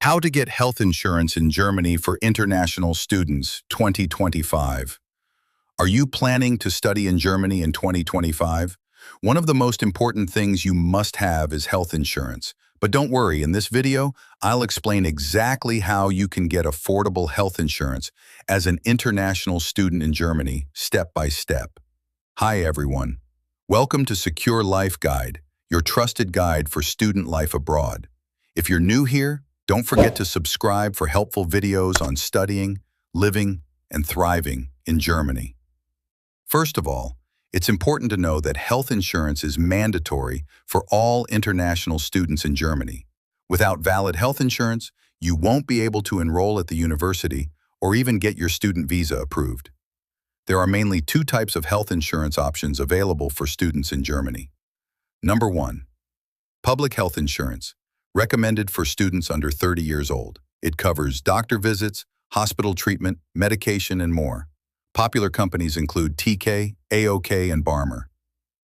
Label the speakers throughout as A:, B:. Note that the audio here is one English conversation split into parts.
A: How to get health insurance in Germany for international students 2025. Are you planning to study in Germany in 2025? One of the most important things you must have is health insurance. But don't worry, in this video, I'll explain exactly how you can get affordable health insurance as an international student in Germany, step by step. Hi everyone. Welcome to Secure Life Guide, your trusted guide for student life abroad. If you're new here, don't forget to subscribe for helpful videos on studying, living, and thriving in Germany. First of all, it's important to know that health insurance is mandatory for all international students in Germany. Without valid health insurance, you won't be able to enroll at the university or even get your student visa approved. There are mainly two types of health insurance options available for students in Germany. Number 1. Public health insurance, recommended for students under 30 years old. It covers doctor visits, hospital treatment, medication, and more. Popular companies include TK, AOK, and Barmer.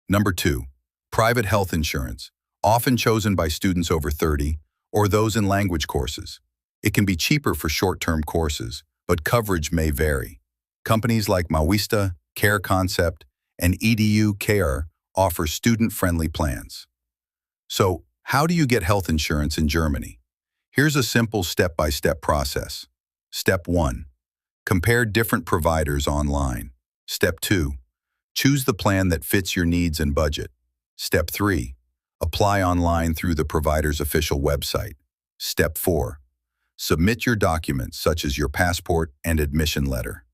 A: Number 2. Private health insurance, often chosen by students over 30 or those in language courses. It can be cheaper for short-term courses, but coverage may vary. Companies like Mawista, Care Concept, and EDU Care offer student-friendly plans. So, how do you get health insurance in Germany? Here's a simple step-by-step process. Step 1. Compare different providers online. Step 2. Choose the plan that fits your needs and budget. Step 3. Apply online through the provider's official website. Step 4. Submit your documents such as your passport and admission letter.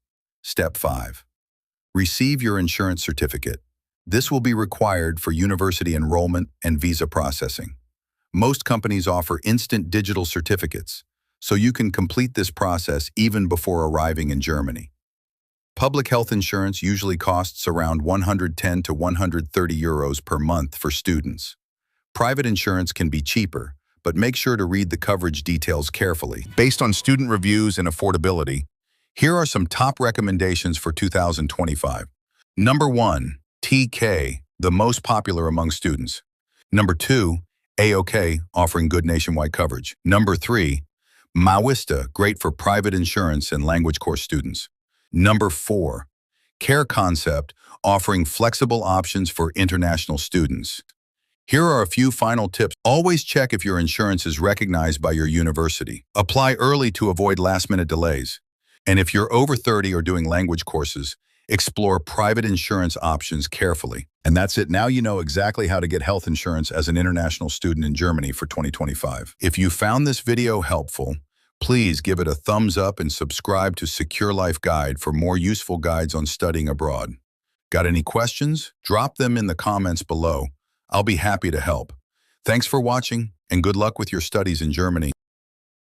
A: Step 5. Receive your insurance certificate. This will be required for university enrollment and visa processing. Most companies offer instant digital certificates, so you can complete this process even before arriving in Germany. Public health insurance usually costs around 110 to 130 euros per month for students. Private insurance can be cheaper, but make sure to read the coverage details carefully. Based on student reviews and affordability, here are some top recommendations for 2025. Number 1. TK, the most popular among students. Number 2. AOK, offering good nationwide coverage. Number 3. Mawista, great for private insurance and language course students. Number 4. Care Concept, offering flexible options for international students. Here are a few final tips. Always check if your insurance is recognized by your university. Apply early to avoid last-minute delays. And if you're over 30 or doing language courses, explore private insurance options carefully. And that's it. Now you know exactly how to get health insurance as an international student in Germany for 2025. If you found this video helpful, please give it a thumbs up and subscribe to Secure Life Guide for more useful guides on studying abroad. Got any questions? Drop them in the comments below. I'll be happy to help. Thanks for watching, and good luck with your studies in Germany.